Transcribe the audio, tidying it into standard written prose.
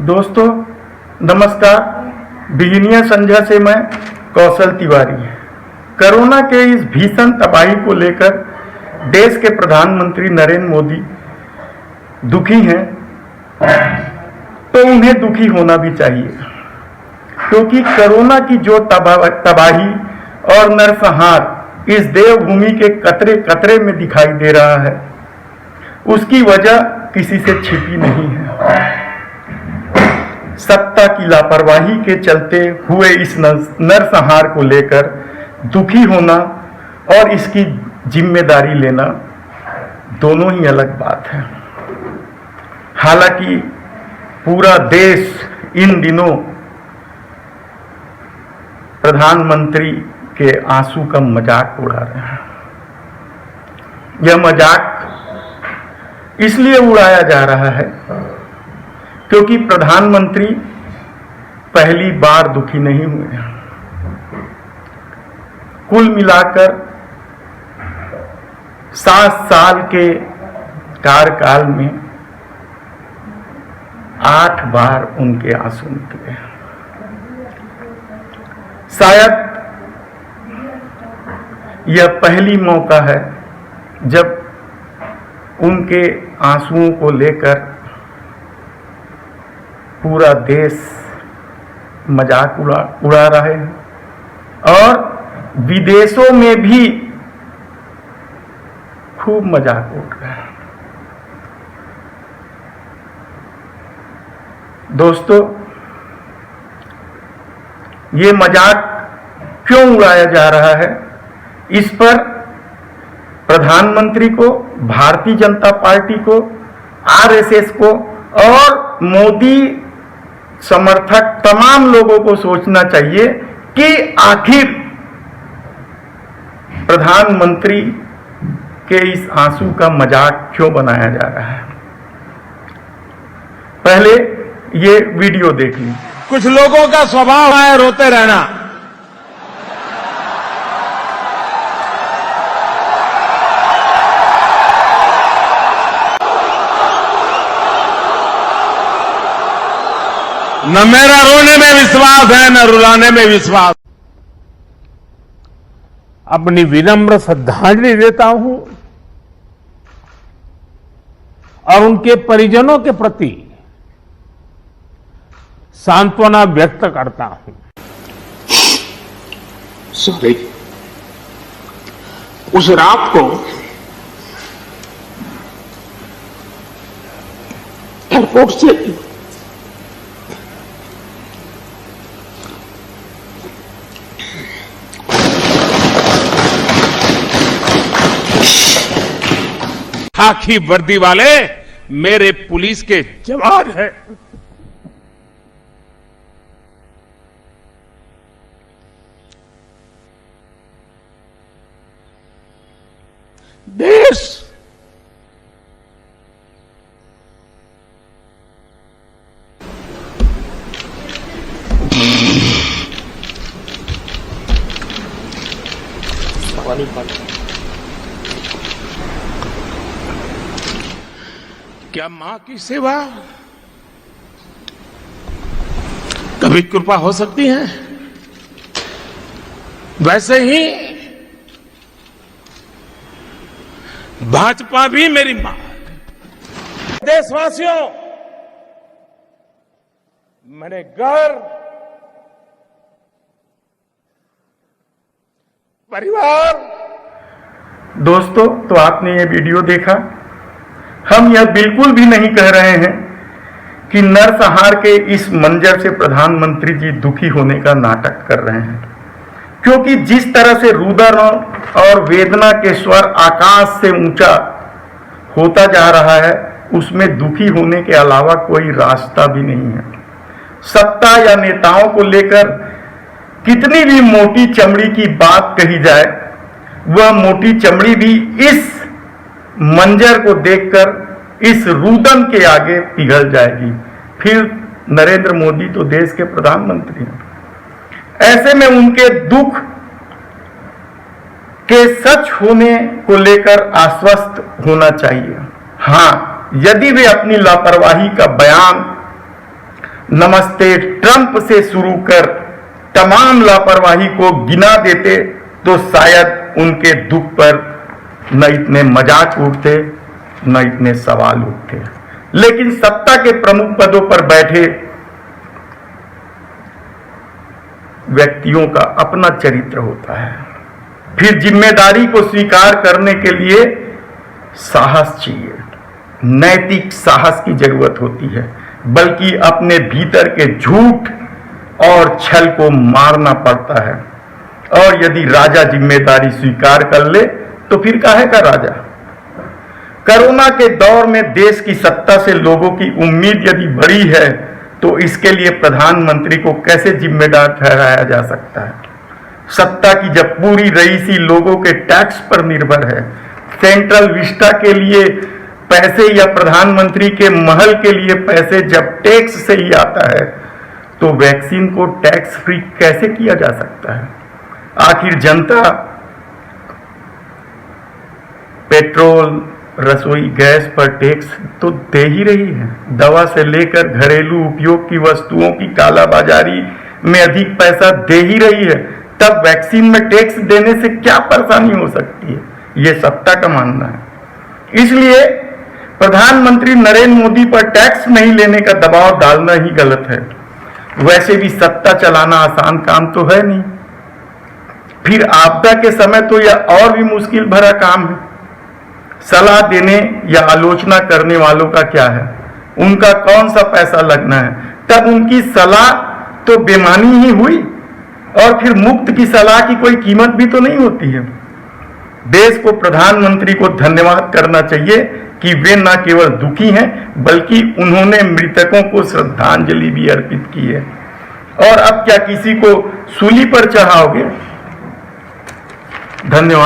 दोस्तों नमस्कार। बिगिनिया संध्या से मैं कौशल तिवारी। कोरोना के इस भीषण तबाही को लेकर देश के प्रधानमंत्री नरेंद्र मोदी दुखी हैं, तो उन्हें दुखी होना भी चाहिए, क्योंकि कोरोना की जो तबाही और नरसंहार इस देवभूमि के कतरे कतरे में दिखाई दे रहा है, उसकी वजह किसी से छिपी नहीं है। सत्ता की लापरवाही के चलते हुए इस नरसंहार को लेकर दुखी होना और इसकी जिम्मेदारी लेना दोनों ही अलग बात है। हालांकि पूरा देश इन दिनों प्रधानमंत्री के आंसू का मजाक उड़ा रहे हैं। यह मजाक इसलिए उड़ाया जा रहा है क्योंकि प्रधानमंत्री पहली बार दुखी नहीं हुए। कुल मिलाकर 7 साल के कार्यकाल में 8 बार उनके आंसू निकले। शायद यह पहली मौका है जब उनके आंसुओं को लेकर पूरा देश मजाक उड़ा रहे हैं और विदेशों में भी खूब मजाक उड़ रहा है। दोस्तों, ये मजाक क्यों उड़ाया जा रहा है, इस पर प्रधानमंत्री को, भारतीय जनता पार्टी को, आरएसएस को और मोदी समर्थक तमाम लोगों को सोचना चाहिए कि आखिर प्रधानमंत्री के इस आंसू का मजाक क्यों बनाया जा रहा है। पहले ये वीडियो देख लीजिए। कुछ लोगों का स्वभाव है रोते रहना। न मेरा रोने में विश्वास है न रुलाने में विश्वास। अपनी विनम्र श्रद्धांजलि देता हूं और उनके परिजनों के प्रति सांत्वना व्यक्त करता हूं। सॉरी, उस रात को एयरपोर्ट से खाकी वर्दी वाले मेरे पुलिस के जवान हैं। देश क्या मां की सेवा कभी कृपा हो सकती है? वैसे ही भाजपा भी मेरी मां। देशवासियों, मैंने घर, परिवार। दोस्तों, तो आपने ये वीडियो देखा। हम यह बिल्कुल भी नहीं कह रहे हैं कि नरसंहार के इस मंजर से प्रधानमंत्री जी दुखी होने का नाटक कर रहे हैं, क्योंकि जिस तरह से रुदन और वेदना के स्वर आकाश से ऊंचा होता जा रहा है, उसमें दुखी होने के अलावा कोई रास्ता भी नहीं है। सत्ता या नेताओं को लेकर कितनी भी मोटी चमड़ी की बात कही जाए, वह मोटी चमड़ी भी इस मंजर को देखकर इस रुदन के आगे पिघल जाएगी। फिर नरेंद्र मोदी तो देश के प्रधानमंत्री हैं। ऐसे में उनके दुख के सच होने को लेकर आश्वस्त होना चाहिए। हाँ, यदि वे अपनी लापरवाही का बयान नमस्ते ट्रंप से शुरू कर तमाम लापरवाही को गिना देते तो शायद उनके दुख पर न इतने मजाक उठते न इतने सवाल उठते। लेकिन सत्ता के प्रमुख पदों पर बैठे व्यक्तियों का अपना चरित्र होता है। फिर जिम्मेदारी को स्वीकार करने के लिए साहस चाहिए, नैतिक साहस की जरूरत होती है, बल्कि अपने भीतर के झूठ और छल को मारना पड़ता है। और यदि राजा जिम्मेदारी स्वीकार कर ले तो फिर काहे का राजा। कोरोना के दौर में देश की सत्ता से लोगों की उम्मीद यदि बड़ी है तो इसके लिए प्रधानमंत्री को कैसे जिम्मेदार ठहराया जा सकता है। सत्ता की जब पूरी रईसी लोगों के टैक्स पर निर्भर है, सेंट्रल विस्टा के लिए पैसे या प्रधानमंत्री के महल के लिए पैसे जब टैक्स से ही आता है तो वैक्सीन को टैक्स फ्री कैसे किया जा सकता है। आखिर जनता पेट्रोल रसोई गैस पर टैक्स तो दे ही रही है। दवा से लेकर घरेलू उपयोग की वस्तुओं की कालाबाजारी में अधिक पैसा दे ही रही है, तब वैक्सीन में टैक्स देने से क्या परेशानी हो सकती है, ये सत्ता का मानना है। इसलिए प्रधानमंत्री नरेंद्र मोदी पर टैक्स नहीं लेने का दबाव डालना ही गलत है। वैसे भी सत्ता चलाना आसान काम तो है नहीं, फिर आपदा के समय तो यह और भी मुश्किल भरा काम है। सलाह देने या आलोचना करने वालों का क्या है, उनका कौन सा पैसा लगना है, तब उनकी सलाह तो बेमानी ही हुई। और फिर मुफ्त की सलाह की कोई कीमत भी तो नहीं होती है। देश को प्रधानमंत्री को धन्यवाद करना चाहिए कि वे न केवल दुखी हैं बल्कि उन्होंने मृतकों को श्रद्धांजलि भी अर्पित की है। और अब क्या किसी को सूली पर चढ़ाओगे। धन्यवाद।